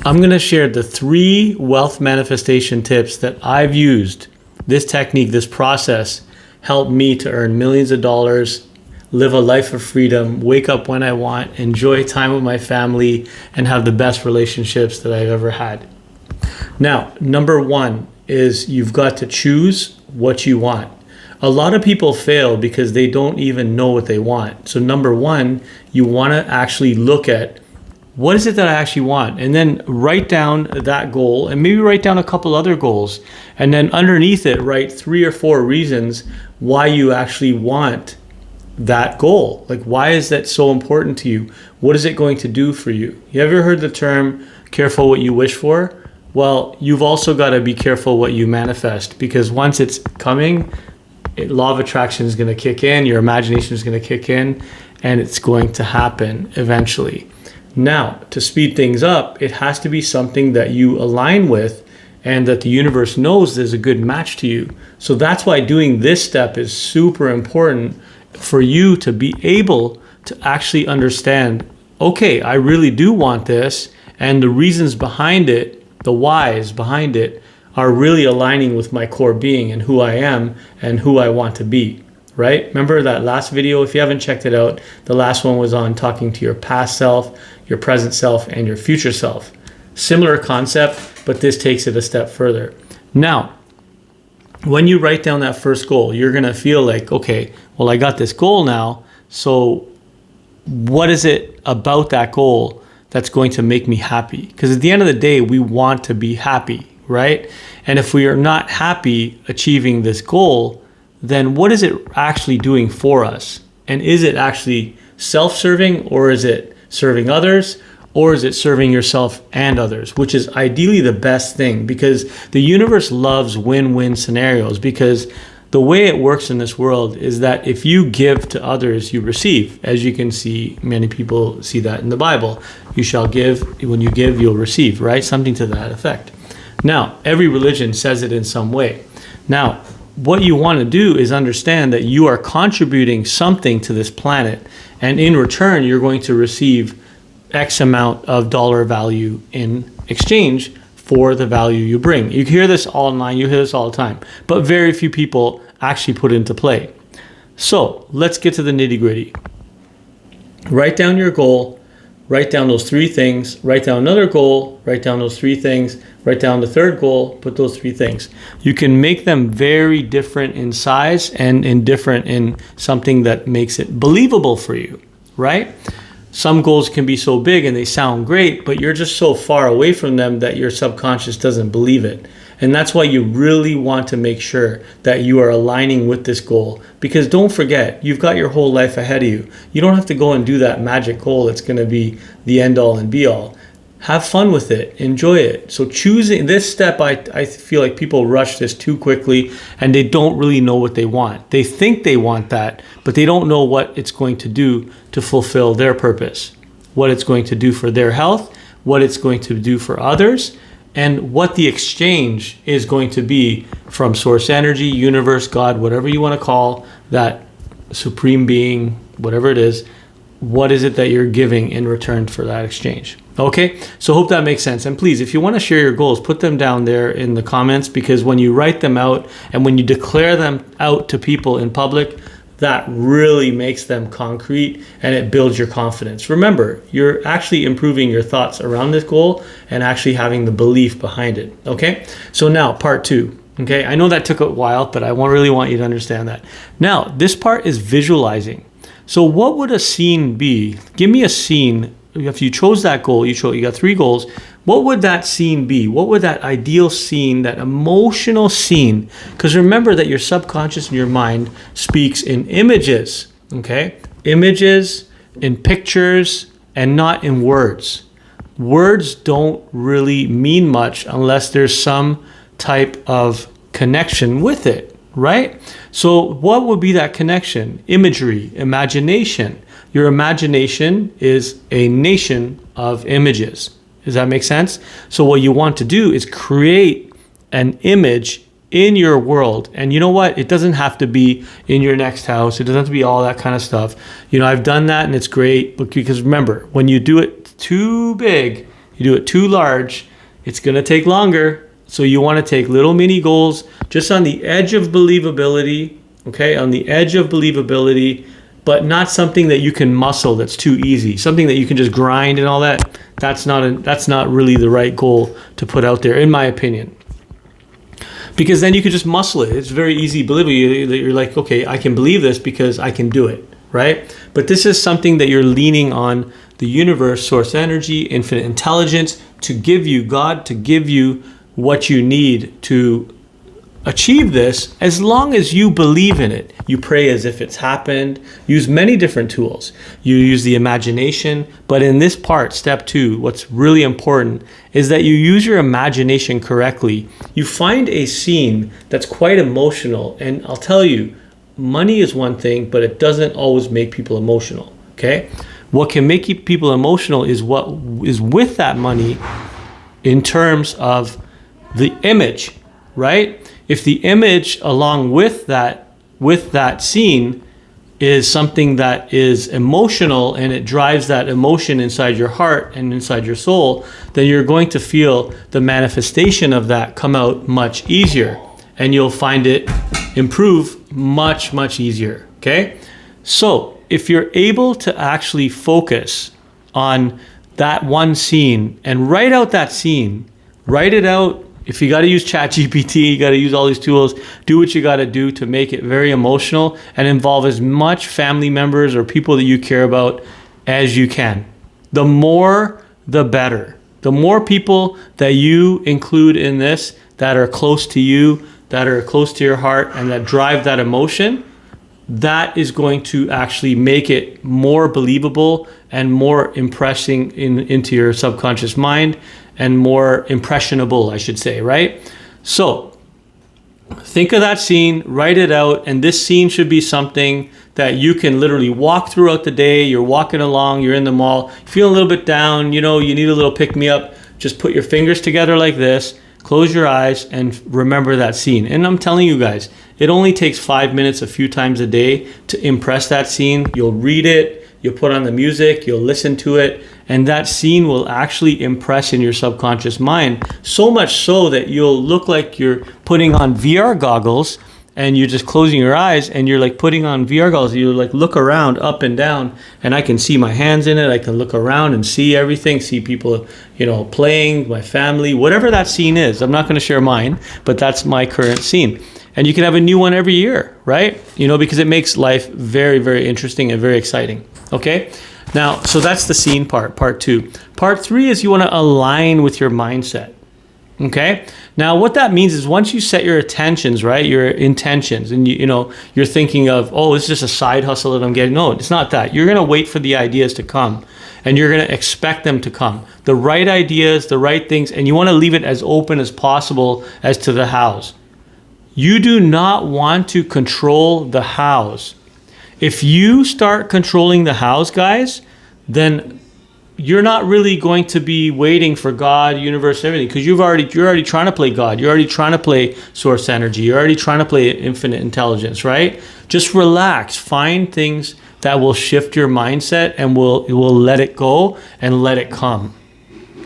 I'm going to share the 3 wealth manifestation tips that I've used. This technique, this process helped me to earn millions of dollars, live a life of freedom, wake up when I want, enjoy time with my family, and have the best relationships that I've ever had. Now, number 1 is you've got to choose what you want. A lot of people fail because they don't even know what they want. So number 1, you want to actually look at what is it that I actually want? And then write down that goal and maybe write down a couple other goals. And then underneath it, write 3 or 4 reasons why you actually want that goal. Like, why is that so important to you? What is it going to do for you? You ever heard the term, careful what you wish for? Well, you've also got to be careful what you manifest, because once it's coming, law of attraction is going to kick in, your imagination is going to kick in, and it's going to happen eventually. Now, to speed things up, it has to be something that you align with and that the universe knows is a good match to you. So that's why doing this step is super important for you to be able to actually understand, okay, I really do want this, and the reasons behind it, the whys behind it, are really aligning with my core being and who I am and who I want to be. Right? Remember that last video? If you haven't checked it out, the last one was on talking to your past self, your present self, and your future self. Similar concept, but this takes it a step further. Now, when you write down that first goal, you're going to feel like, okay, well, I got this goal now. So what is it about that goal that's going to make me happy? Because at the end of the day, we want to be happy, right? And if we are not happy achieving this goal, then what is it actually doing for us? And is it actually self-serving, or is it serving others, or is it serving yourself and others, which is ideally the best thing, because the universe loves win-win scenarios. Because the way it works in this world is that if you give to others, you receive. As you can see, many people see that in the Bible. You shall give, when you give, you'll receive, right? Something to that effect. Now, every religion says it in some way. Now, what you want to do is understand that you are contributing something to this planet, and in return, you're going to receive X amount of dollar value in exchange for the value you bring. You hear this online, you hear this all the time, but very few people actually put it into play. So let's get to the nitty-gritty. Write down your goal, write down those 3 things, write down another goal, write down those 3 things, write down the third goal, put those 3 things. You can make them very different in size and different in something that makes it believable for you, right? Some goals can be so big and they sound great, but you're just so far away from them that your subconscious doesn't believe it. And that's why you really want to make sure that you are aligning with this goal. Because don't forget, you've got your whole life ahead of you. You don't have to go and do that magic goal that's going to be the end all and be all. Have fun with it. Enjoy it. So choosing this step, I feel like people rush this too quickly and they don't really know what they want. They think they want that, but they don't know what it's going to do to fulfill their purpose, what it's going to do for their health, what it's going to do for others, and what the exchange is going to be from source energy, universe, God, whatever you want to call that supreme being, whatever it is. What is it that you're giving in return for that exchange? Okay, so hope that makes sense. And please, if you want to share your goals, put them down there in the comments, because when you write them out and when you declare them out to people in public, that really makes them concrete and it builds your confidence. Remember, you're actually improving your thoughts around this goal and actually having the belief behind it. Okay, so now part 2. Okay, I know that took a while, but I really want you to understand that. Now, this part is visualizing. So what would a scene be? Give me a scene. If you chose that goal, you got 3 goals. What would that scene be? What would that ideal scene, that emotional scene? Because remember that your subconscious and your mind speaks in images, okay? Images, in pictures, and not in words. Words don't really mean much unless there's some type of connection with it, right? So what would be that connection? Imagery, imagination. Your imagination is a nation of images. Does that make sense? So what you want to do is create an image in your world. And you know what? It doesn't have to be in your next house. It doesn't have to be all that kind of stuff. You know, I've done that and it's great, because remember, when you do it too big, You do it too large, it's going to take longer. So you want to take little mini goals just on the edge of believability, okay? On the edge of believability, but not something that you can muscle that's too easy. Something that you can just grind and all that. That's not really the right goal to put out there, in my opinion. Because then you could just muscle it. It's very easy believable. You're like, okay, I can believe this because I can do it, right? But this is something that you're leaning on the universe, source energy, infinite intelligence to give you, God to give you what you need to achieve this, as long as you believe in it. You pray as if it's happened. Use many different tools. You use the imagination. But in this part, step 2, what's really important is that you use your imagination correctly. You find a scene that's quite emotional. And I'll tell you, money is one thing, but it doesn't always make people emotional. Okay? What can make people emotional is what is with that money in terms of the image, right? If the image along with that scene is something that is emotional and it drives that emotion inside your heart and inside your soul, then you're going to feel the manifestation of that come out much easier, and you'll find it improve much, much easier, okay? So if you're able to actually focus on that one scene and write out that scene, write it out. If you got to use ChatGPT, you got to use all these tools, do what you got to do to make it very emotional and involve as much family members or people that you care about as you can. The more, the better. The more people that you include in this that are close to you, that are close to your heart, and that drive that emotion, that is going to actually make it more believable and more impressing into your subconscious mind, and more impressionable, I should say, right? So think of that scene, write it out, and this scene should be something that you can literally walk throughout the day. You're walking along, you're in the mall, feel a little bit down, you need a little pick-me-up. Just put your fingers together like this, close your eyes, and remember that scene. And I'm telling you guys, it only takes 5 minutes a few times a day to impress that scene. You'll read it, you'll put on the music, you'll listen to it, and that scene will actually impress in your subconscious mind, so much so that you'll look like you're putting on VR goggles and you're just closing your eyes and you're like putting on VR goggles. You like look around up and down, and I can see my hands in it. I can look around and see everything, see people, playing, my family, whatever that scene is. I'm not going to share mine, but that's my current scene. And you can have a new one every year, right? Because it makes life very, very interesting and very exciting. Okay? Now, so that's the scene part 2. Part 3 is you want to align with your mindset. Okay? Now, what that means is once you set your attentions, right, your intentions, and you're thinking of, oh, it's just a side hustle that I'm getting. No, it's not that. You're going to wait for the ideas to come, and you're going to expect them to come. The right ideas, the right things, and you want to leave it as open as possible as to the hows. You do not want to control the hows. If you start controlling the hows, guys, then you're not really going to be waiting for God, universe, everything, because you're already trying to play God. You're already trying to play source energy. You're already trying to play infinite intelligence, right? Just relax. Find things that will shift your mindset and will let it go and let it come.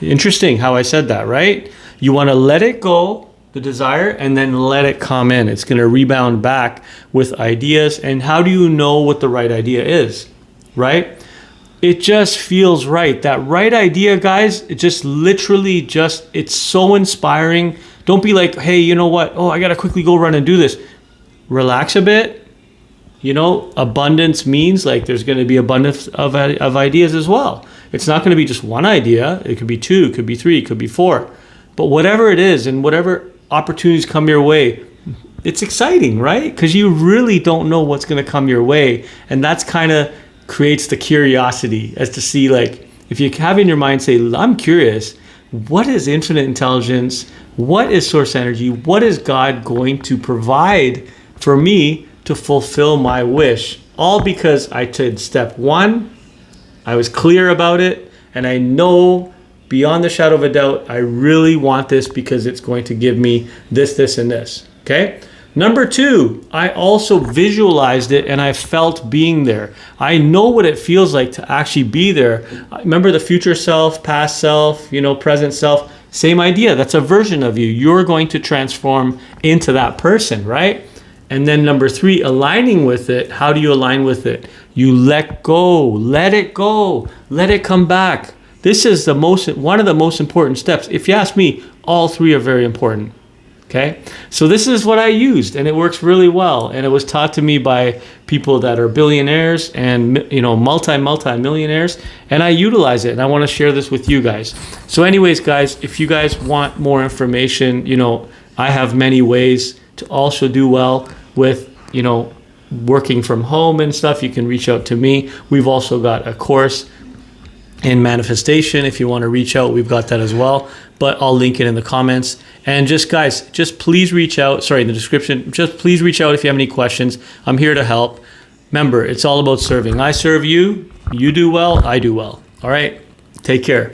Interesting how I said that, right? You want to let it go, the desire, and then let it come in. It's going to rebound back with ideas. And how do you know what the right idea is, right? It just feels right. That right idea, guys, it just literally it's so inspiring. Don't be like, hey, you know what? Oh, I got to quickly go run and do this. Relax a bit. Abundance means like there's going to be abundance of ideas as well. It's not going to be just one idea. It could be 2, it could be 3, it could be 4. But whatever it is and whatever opportunities come your way, it's exciting, right? Because you really don't know what's going to come your way. And that's kind of creates the curiosity as to see, like, if you have in your mind, say, I'm curious, what is infinite intelligence? What is source energy? What is God going to provide for me to fulfill my wish? All because I did step 1, I was clear about it, and I know beyond the shadow of a doubt, I really want this because it's going to give me this, and this. Okay? Number two, I also visualized it and I felt being there. I know what it feels like to actually be there. Remember the future self, past self, present self, same idea. That's a version of you. You're going to transform into that person, right? And then number three, aligning with it. How do you align with it? You let go, let it go, let it come back. This is one of the most important steps. If you ask me, all three are very important. Okay, so this is what I used, and it works really well. And it was taught to me by people that are billionaires and multi-millionaires, and I utilize it. And I want to share this with you guys. So, anyways, guys, if you guys want more information, I have many ways to also do well with working from home and stuff. You can reach out to me. We've also got a course in manifestation. If you want to reach out, we've got that as well, but I'll link it in the comments. And just please reach out, in the description, just please reach out if you have any questions. I'm here to help. Remember, it's all about serving. I serve you, you do well, I do well. All right, take care.